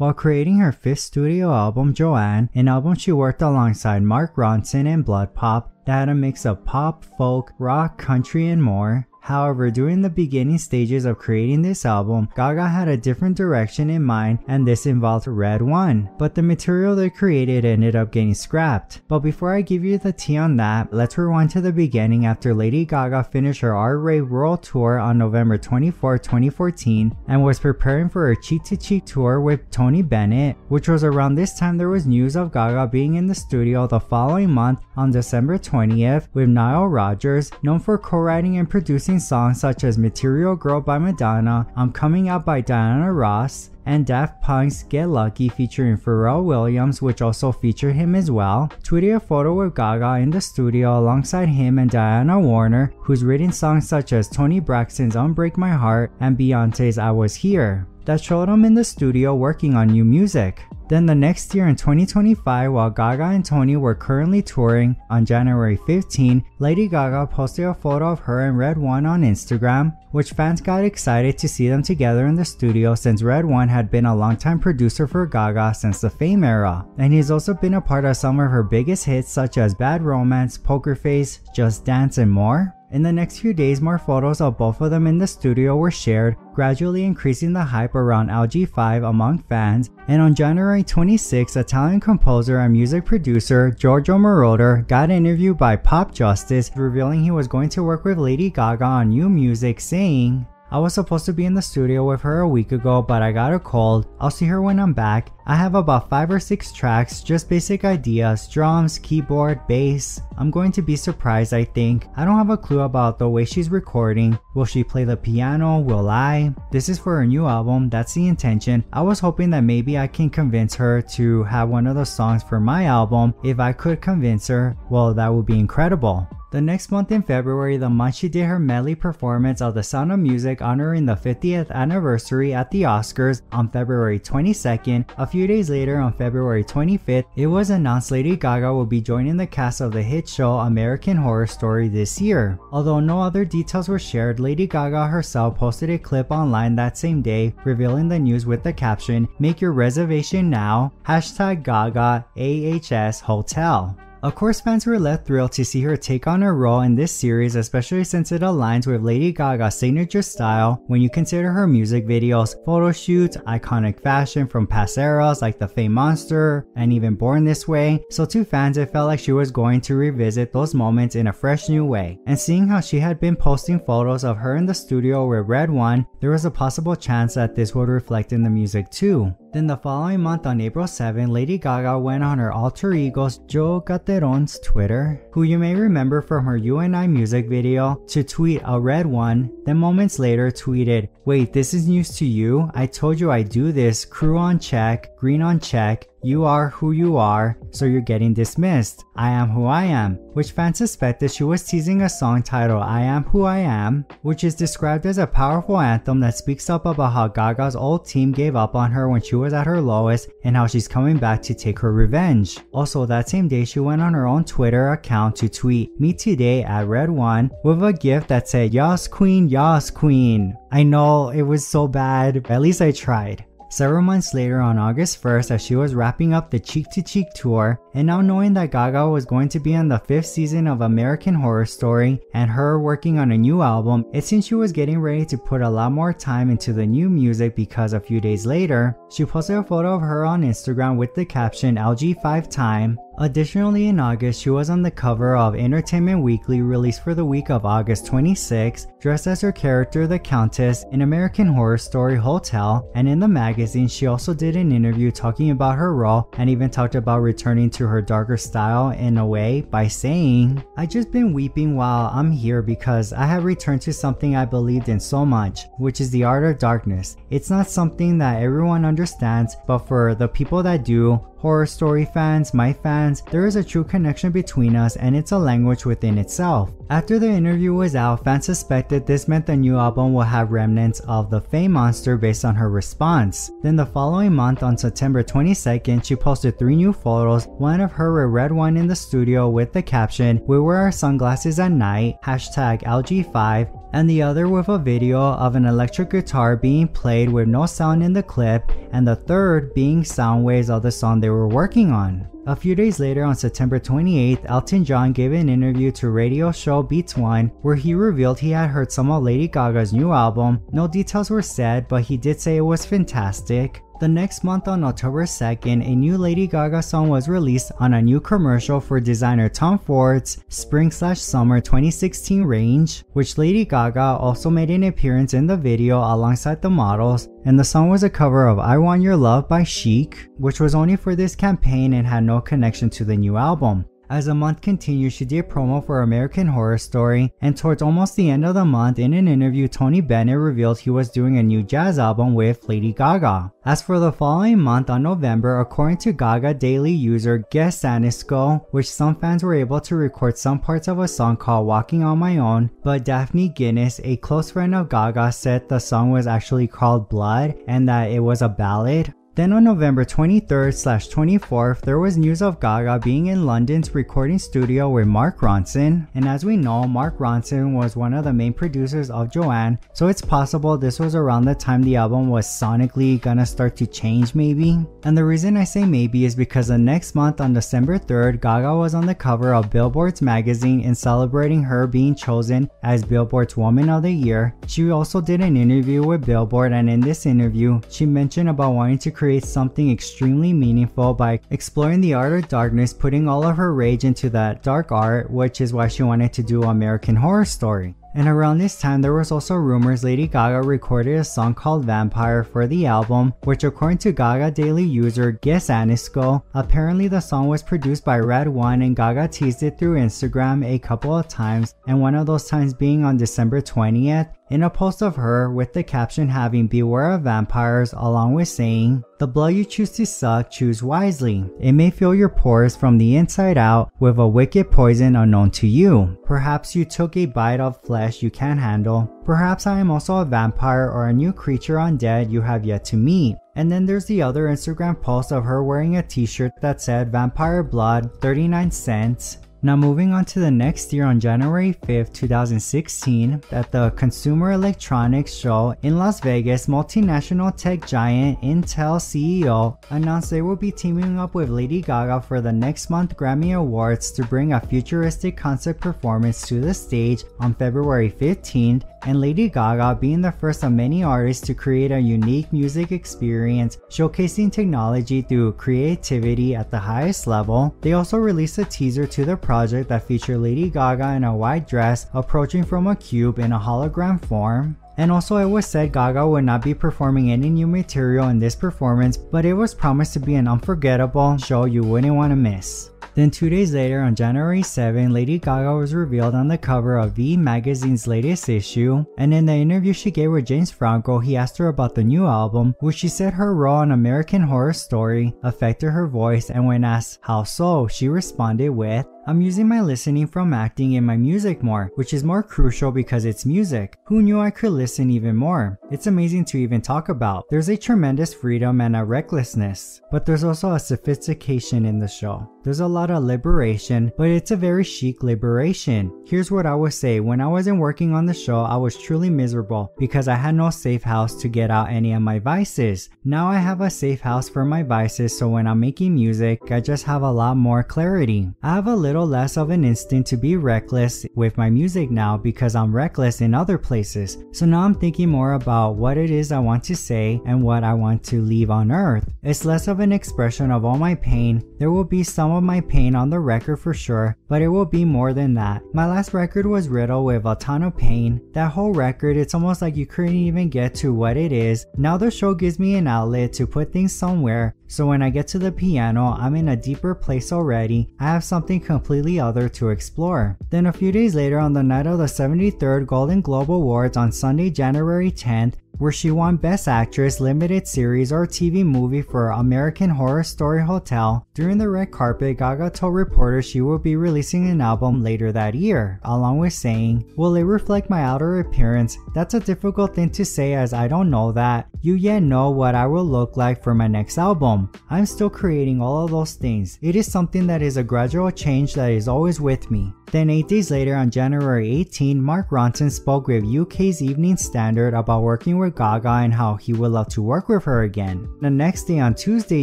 while creating her 5th studio album Joanne, an album she worked alongside Mark Ronson and Blood Pop that had a mix of pop, folk, rock, country, and more. However, during the beginning stages of creating this album, Gaga had a different direction in mind, and this involved Red One, but the material they created ended up getting scrapped. But before I give you the tea on that, let's rewind to the beginning after Lady Gaga finished her R-Rave World Tour on November 24, 2014, and was preparing for her Cheek to Cheek tour with Tony Bennett, which was around this time there was news of Gaga being in the studio the following month on December 20th with Nile Rodgers, known for co-writing and producing songs such as Material Girl by Madonna, I'm Coming Out by Diana Ross, and Daft Punk's Get Lucky featuring Pharrell Williams, which also featured him as well, tweeted a photo with Gaga in the studio alongside him and Diana Warner, who's written songs such as Toni Braxton's Unbreak My Heart and Beyonce's I Was Here, that showed him in the studio working on new music. Then the next year in 2025, while Gaga and Tony were currently touring, on January 15, Lady Gaga posted a photo of her and Red One on Instagram, which fans got excited to see them together in the studio since Red One had been a longtime producer for Gaga since the Fame era, and he's also been a part of some of her biggest hits such as Bad Romance, Poker Face, Just Dance, and more. In the next few days, more photos of both of them in the studio were shared, gradually increasing the hype around LG5 among fans, and on January 26, Italian composer and music producer Giorgio Moroder got interviewed by Pop Justice, revealing he was going to work with Lady Gaga on new music, saying, I was supposed to be in the studio with her a week ago, but I got a cold. I'll see her when I'm back. I have about 5 or 6 tracks, just basic ideas, drums, keyboard, bass. I'm going to be surprised, I think. I don't have a clue about the way she's recording. Will she play the piano? Will I? This is for her new album, that's the intention. I was hoping that maybe I can convince her to have one of the songs for my album. If I could convince her, well, that would be incredible. The next month in February, the month she did her medley performance of The Sound of Music honoring the 50th anniversary at the Oscars on February 22nd. A few days later, on February 25th, it was announced Lady Gaga will be joining the cast of the hit show American Horror Story this year. Although no other details were shared, Lady Gaga herself posted a clip online that same day revealing the news with the caption, "Make your reservation now, #Gaga AHS Hotel." Of course, fans were left thrilled to see her take on her role in this series, especially since it aligns with Lady Gaga's signature style when you consider her music videos, photo shoots, iconic fashion from past eras like The Fame Monster and even Born This Way. So to fans, it felt like she was going to revisit those moments in a fresh new way. And seeing how she had been posting photos of her in the studio with Red One, there was a possible chance that this would reflect in the music too. Then the following month on April 7, Lady Gaga went on her alter ego's Joe Gateron's Twitter, who you may remember from her You and I music video, to tweet a Red One, then moments later tweeted, "Wait, this is news to you? I told you I do this, crew on check, green on check, you are who you are, so you're getting dismissed. I am who I am," which fans suspected she was teasing a song titled I Am Who I Am, which is described as a powerful anthem that speaks up about how Gaga's old team gave up on her when she was at her lowest and how she's coming back to take her revenge. Also, that same day she went on her own Twitter account to tweet "Me today at Red One" with a gif that said "Yas Queen, Yas Queen." I know it was so bad, but at least I tried. Several months later, on August 1st, as she was wrapping up the Cheek to Cheek tour, and now knowing that Gaga was going to be on the 5th season of American Horror Story and her working on a new album, it seemed she was getting ready to put a lot more time into the new music, because a few days later, she posted a photo of her on Instagram with the caption LG5 time. Additionally, in August, she was on the cover of Entertainment Weekly, released for the week of August 26, dressed as her character the Countess in American Horror Story Hotel, and in the magazine she also did an interview talking about her role and even talked about returning to her darker style in a way by saying, "I just been weeping while I'm here because I have returned to something I believed in so much, which is the art of darkness. It's not something that everyone understands, but for the people that do, Horror Story fans, my fans, there is a true connection between us, and it's a language within itself." After the interview was out, fans suspected this meant the new album will have remnants of The Fame Monster based on her response. Then the following month, on September 22nd, she posted 3 new photos, one of her with Red One in the studio with the caption, "We wear our sunglasses at night, #LG5, and the other with a video of an electric guitar being played with no sound in the clip, and the third being sound waves of the song they were working on. A few days later, on September 28th, Elton John gave an interview to radio show Beats One where he revealed he had heard some of Lady Gaga's new album. No details were said, but he did say it was fantastic. The next month, on October 2nd, a new Lady Gaga song was released on a new commercial for designer Tom Ford's Spring/Summer 2016 range, which Lady Gaga also made an appearance in the video alongside the models, and the song was a cover of I Want Your Love by Chic, which was only for this campaign and had no connection to the new album. As the month continued, she did promo for American Horror Story, and towards almost the end of the month, in an interview, Tony Bennett revealed he was doing a new jazz album with Lady Gaga. As for the following month, on November, according to Gaga Daily user Guess Anisco, which some fans were able to record some parts of a song called Walking on My Own, but Daphne Guinness, a close friend of Gaga, said the song was actually called Blood and that it was a ballad. Then on November 23rd/24th, there was news of Gaga being in London's recording studio with Mark Ronson, and as we know, Mark Ronson was one of the main producers of Joanne, so it's possible this was around the time the album was sonically gonna start to change maybe. And the reason I say maybe is because the next month, on December 3rd, Gaga was on the cover of Billboard's magazine in celebrating her being chosen as Billboard's Woman of the Year. She also did an interview with Billboard, and in this interview, she mentioned about wanting to create something extremely meaningful by exploring the art of darkness, putting all of her rage into that dark art, which is why she wanted to do American Horror Story. And around this time, there was also rumors Lady Gaga recorded a song called Vampire for the album, which according to Gaga Daily user Guess Anisco, apparently the song was produced by Red One, and Gaga teased it through Instagram a couple of times, and one of those times being on December 20th, in a post of her with the caption having "Beware of vampires," along with saying, "The blood you choose to suck, choose wisely. It may fill your pores from the inside out with a wicked poison unknown to you. Perhaps you took a bite of flesh you can't handle. Perhaps I am also a vampire or a new creature undead you have yet to meet." And then there's the other Instagram post of her wearing a t-shirt that said "Vampire Blood, 39 cents." Now moving on to the next year, on January 5th, 2016, at the Consumer Electronics Show in Las Vegas, multinational tech giant Intel CEO announced they will be teaming up with Lady Gaga for the next month's Grammy Awards to bring a futuristic concept performance to the stage on February 15th, and Lady Gaga being the first of many artists to create a unique music experience showcasing technology through creativity at the highest level. They also released a teaser to the project that featured Lady Gaga in a white dress approaching from a cube in a hologram form. And also it was said Gaga would not be performing any new material in this performance, but it was promised to be an unforgettable show you wouldn't want to miss. Then 2 days later, on January 7, Lady Gaga was revealed on the cover of V magazine's latest issue, and in the interview she gave with James Franco, he asked her about the new album, which she said her role on American Horror Story affected her voice, and when asked how so, she responded with, "I'm using my listening from acting in my music more, which is more crucial because it's music. Who knew I could listen even more? It's amazing to even talk about. There's a tremendous freedom and a recklessness, but there's also a sophistication in the show. There's a lot of liberation, but it's a very chic liberation. Here's what I would say, when I wasn't working on the show, I was truly miserable because I had no safe house to get out any of my vices. Now I have a safe house for my vices, so when I'm making music, I just have a lot more clarity. I have a little less of an instinct to be reckless with my music now because I'm reckless in other places. So now I'm thinking more about what it is I want to say and what I want to leave on earth. It's less of an expression of all my pain. There will be some of my pain on the record for sure, but it will be more than that. My last record was riddled with a ton of pain. That whole record, it's almost like you couldn't even get to what it is. Now the show gives me an outlet to put things somewhere, so when I get to the piano, I'm in a deeper place already. I have something completely other to explore." Then a few days later, on the night of the 73rd Golden Globe Awards on Sunday, January 10th, where she won Best Actress, Limited Series, or TV Movie for American Horror Story Hotel. During the red carpet, Gaga told reporters she will be releasing an album later that year, along with saying, "Will it reflect my outer appearance? That's a difficult thing to say as I don't know that. You yet know what I will look like for my next album. I'm still creating all of those things. It is something that is a gradual change that is always with me." Then 8 days later on January 18, Mark Ronson spoke with UK's Evening Standard about working with Gaga and how he would love to work with her again. The next day on Tuesday,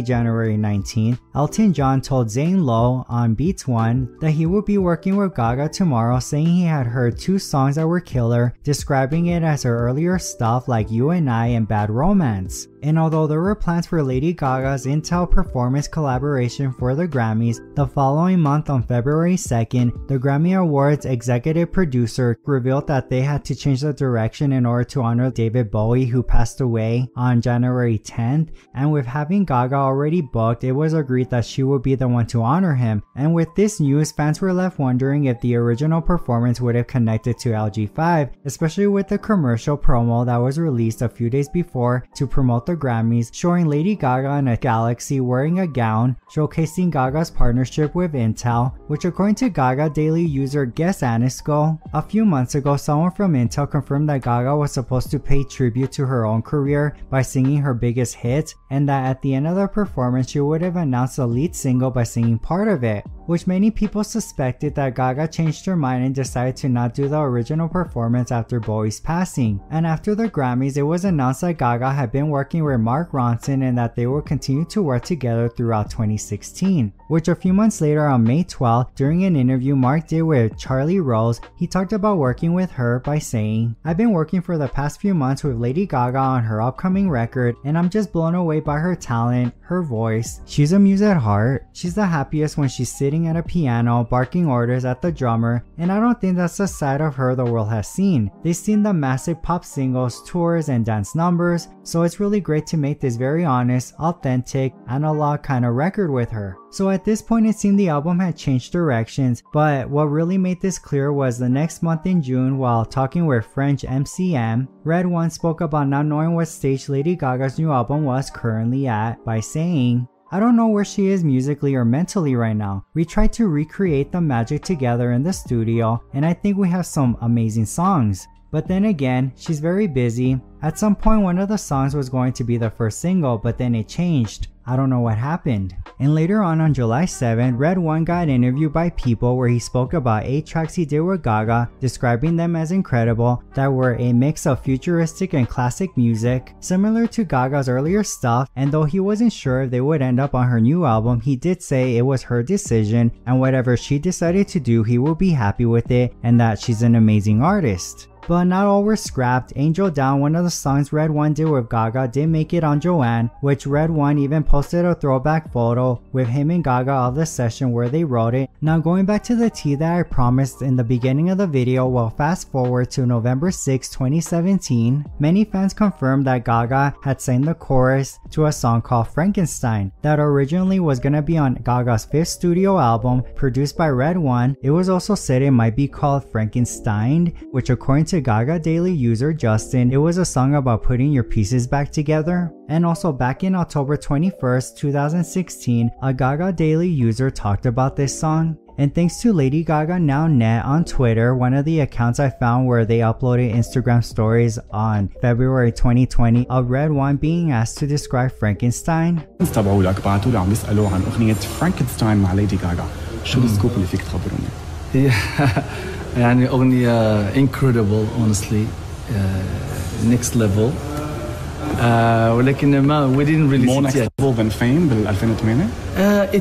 January 19, Elton John told Zane Lowe on Beats One that he would be working with Gaga tomorrow, saying he had heard 2 songs that were killer, describing it as her earlier stuff like You and I and Bad Romance. And although there were plans for Lady Gaga's Intel performance collaboration for the Grammys, the following month on February 2nd, the Grammy Awards executive producer revealed that they had to change the direction in order to honor David Bowie, who passed away on January 10th, and with having Gaga already booked, it was agreed that she would be the one to honor him. And with this news, fans were left wondering if the original performance would have connected to LG5, especially with the commercial promo that was released a few days before to promote the Grammys, showing Lady Gaga in a galaxy wearing a gown, showcasing Gaga's partnership with Intel, which according to Gaga Daily user Guess Anisco, a few months ago someone from Intel confirmed that Gaga was supposed to pay tribute to her own career by singing her biggest hits, and that at the end of the performance she would have announced the lead single by singing part of it, which many people suspected that Gaga changed her mind and decided to not do the original performance after Bowie's passing. And after the Grammys, it was announced that Gaga had been working with Mark Ronson and that they would continue to work together throughout 2016. Which a few months later on May 12th, during an interview Mark did with Charlie Rose, he talked about working with her by saying, "I've been working for the past few months with Lady Gaga on her upcoming record and I'm just blown away by her talent, her voice. She's a muse at heart. She's the happiest when she's sitting at a piano barking orders at the drummer, and I don't think that's the side of her the world has seen. They've seen the massive pop singles, tours, and dance numbers, so it's really great to make this very honest, authentic, analog kind of record with her." So at this point it seemed the album had changed directions, but what really made this clear was the next month in June, while talking with French MCM, Red One spoke about not knowing what stage Lady Gaga's new album was currently at by saying, "I don't know where she is musically or mentally right now. We tried to recreate the magic together in the studio, and I think we have some amazing songs. But then again, she's very busy. At some point one of the songs was going to be the first single, but then it changed. I don't know what happened." And later on July 7th, Red One got interviewed by People where he spoke about 8 tracks he did with Gaga, describing them as incredible, that were a mix of futuristic and classic music, similar to Gaga's earlier stuff, and though he wasn't sure if they would end up on her new album, he did say it was her decision, and whatever she decided to do, he will be happy with it, and that she's an amazing artist. But not all were scrapped. Angel Down, one of the songs Red One did with Gaga, did make it on Joanne, which Red One even posted a throwback photo with him and Gaga of the session where they wrote it. Now going back to the tea that I promised in the beginning of the video, we'll fast forward to November 6, 2017. Many fans confirmed that Gaga had sang the chorus to a song called Frankenstein that originally was gonna be on Gaga's 5th studio album produced by Red One. It was also said it might be called Frankenstein, which according to Gaga Daily user Justin, it was a song about putting your pieces back together. And also back in October 21st, 2016, a Gaga Daily user talked about this song. And thanks to Lady Gaga Now Net on Twitter, one of the accounts I found where they uploaded Instagram stories on February 2020 of Red One being asked to describe Frankenstein. تابعوا لك بعثوا لي عم بيسألوا عن أغنية فرانكنستاين مع ليدي غاغا. شو السكوب اللي فيك تخبروني؟ يعني أغنية incredible honestly, next level. ولكن ما we didn't really more see next it level than fame بال 2008.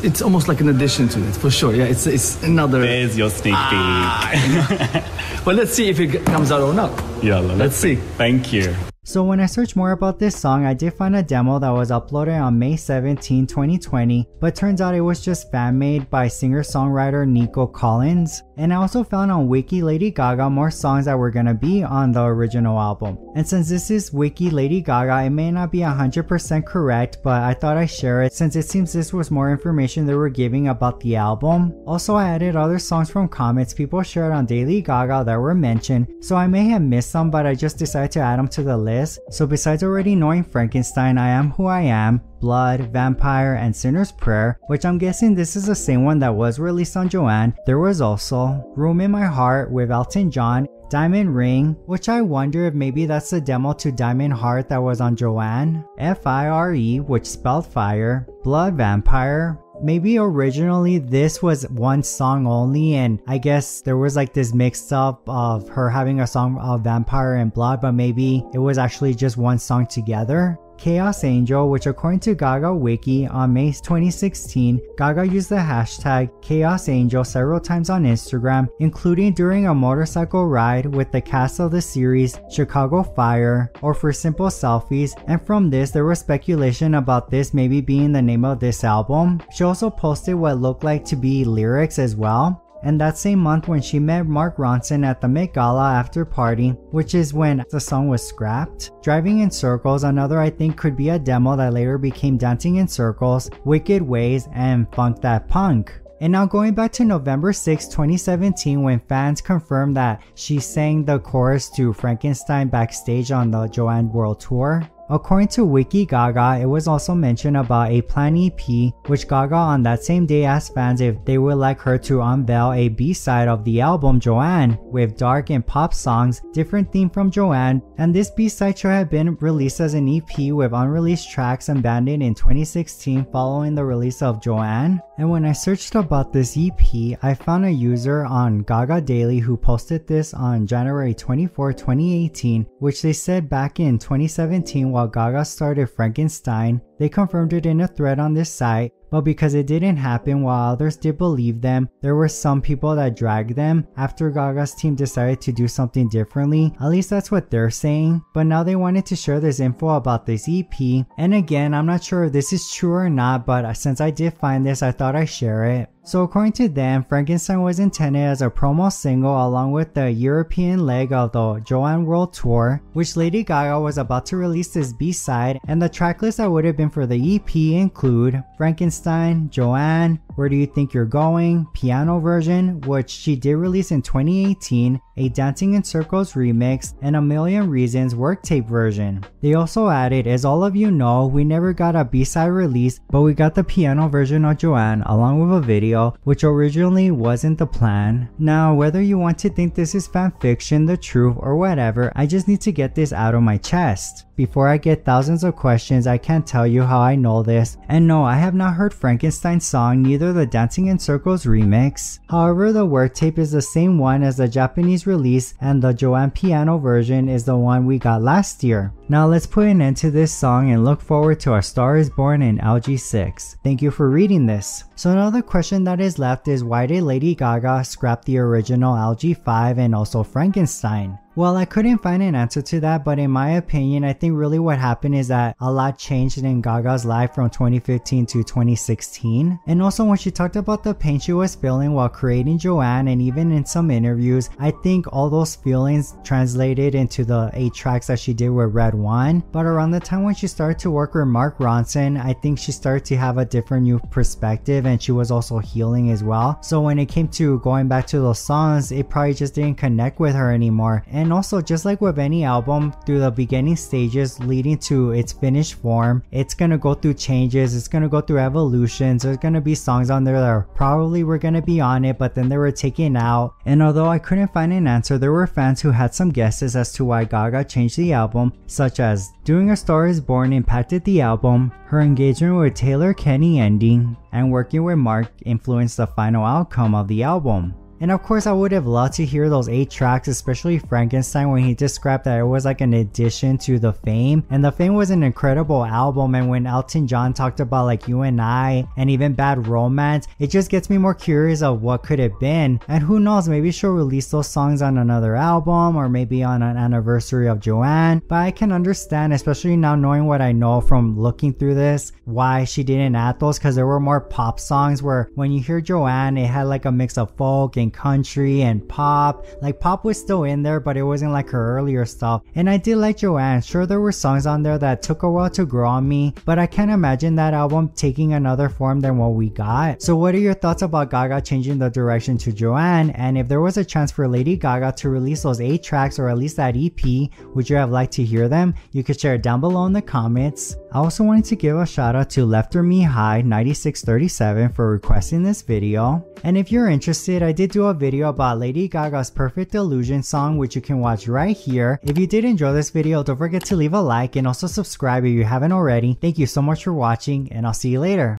It's almost like an addition to it for sure. Yeah, it's another. There's your sneak peek. Well, let's see if it comes out or not. Yeah, let's see. Thank you. So when I searched more about this song, I did find a demo that was uploaded on May 17, 2020, but turns out it was just fan-made by singer-songwriter Nico Collins. And I also found on Wiki Lady Gaga more songs that were gonna be on the original album. And since this is Wiki Lady Gaga, it may not be 100% correct, but I thought I'd share it since it seems this was more information they were giving about the album. Also, I added other songs from comments people shared on Daily Gaga that were mentioned, so I may have missed some, but I just decided to add them to the list. So besides already knowing Frankenstein, I Am Who I Am, Blood, Vampire, and Sinner's Prayer, which I'm guessing this is the same one that was released on Joanne, there was also Room in My Heart with Elton John, Diamond Ring, which I wonder if maybe that's the demo to Diamond Heart that was on Joanne, Fire, which spelled fire, Blood Vampire, maybe originally this was one song only, and I guess there was like this mix up of her having a song of Vampire and Blood, but maybe it was actually just one song together. Chaos Angel, which according to Gaga Wiki on May 2016, Gaga used the hashtag Chaos Angel several times on Instagram, including during a motorcycle ride with the cast of the series Chicago Fire, or for simple selfies, and from this there was speculation about this maybe being the name of this album. She also posted what looked like to be lyrics as well. And that same month when she met Mark Ronson at the Met Gala after party, which is when the song was scrapped. Driving in Circles, another I think could be a demo that later became Dancing in Circles, Wicked Ways, and Funk That Punk. And now going back to November 6, 2017, when fans confirmed that she sang the chorus to Frankenstein backstage on the Joanne World Tour. According to Wiki Gaga, it was also mentioned about a planned EP, which Gaga on that same day asked fans if they would like her to unveil a B-side of the album Joanne, with dark and pop songs, different theme from Joanne, and this B-side should have been released as an EP with unreleased tracks abandoned in 2016 following the release of Joanne. And when I searched about this EP, I found a user on Gaga Daily who posted this on January 24, 2018, which they said back in 2017 while Gaga started Frankenstein. They confirmed it in a thread on this site, but because it didn't happen while others did believe them, there were some people that dragged them after Gaga's team decided to do something differently. At least that's what they're saying. But now they wanted to share this info about this EP. And again, I'm not sure if this is true or not, but since I did find this, I thought I'd share it. So according to them, Frankenstein was intended as a promo single along with the European leg of the Joanne World Tour, which Lady Gaga was about to release this B-side, and the tracklist that would have been for the EP include Frankenstein, Joanne, Where Do You Think You're Going, piano version, which she did release in 2018, a Dancing in Circles remix, and A Million Reasons work tape version. They also added, as all of you know, we never got a B-side release, but we got the piano version of Joanne along with a video, which originally wasn't the plan. Now, whether you want to think this is fan fiction, the truth, or whatever, I just need to get this out of my chest. Before I get thousands of questions, I can't tell you how I know this. And no, I have not heard Frankenstein's song, neither the Dancing in Circles remix. However, the work tape is the same one as the Japanese release, and the Joanne piano version is the one we got last year. Now let's put an end to this song and look forward to A Star Is Born in LG6. Thank you for reading this. So another question that is left is, why did Lady Gaga scrap the original LG5 and also Frankenstein? Well, I couldn't find an answer to that, but in my opinion, I think really what happened is that a lot changed in Gaga's life from 2015 to 2016. And also when she talked about the pain she was feeling while creating Joanne, and even in some interviews, I think all those feelings translated into the 8 tracks that she did with Red One. But around the time when she started to work with Mark Ronson, I think she started to have a different new perspective, and she was also healing as well. So when it came to going back to those songs, it probably just didn't connect with her anymore. And also, just like with any album, through the beginning stages leading to its finished form, it's gonna go through changes, it's gonna go through evolutions. There's gonna be songs on there that probably were gonna be on it, but then they were taken out. And although I couldn't find an answer, there were fans who had some guesses as to why Gaga changed the album, such as doing A Star Is Born impacted the album, her engagement with Taylor Kenny ending, and working with Mark influenced the final outcome of the album. And of course, I would have loved to hear those 8 tracks, especially Frankenstein, when he described that it was like an addition to The Fame. And The Fame was an incredible album, and when Elton John talked about like You and I and even Bad Romance, it just gets me more curious of what could have been. And who knows, maybe she'll release those songs on another album, or maybe on an anniversary of Joanne. But I can understand, especially now knowing what I know from looking through this, why she didn't add those, because there were more pop songs where when you hear Joanne, it had like a mix of folk and country and pop. Like pop was still in there, but it wasn't like her earlier stuff. And I did like Joanne. Sure, there were songs on there that took a while to grow on me, but I can't imagine that album taking another form than what we got. So what are your thoughts about Gaga changing the direction to Joanne? And if there was a chance for Lady Gaga to release those 8 tracks, or at least that EP, would you have liked to hear them? You could share it down below in the comments. I also wanted to give a shout out to Left or Me High 9637 for requesting this video. And if you're interested, I did do a video about Lady Gaga's Perfect Illusion song, which you can watch right here. If you did enjoy this video, don't forget to leave a like and also subscribe if you haven't already. Thank you so much for watching, and I'll see you later.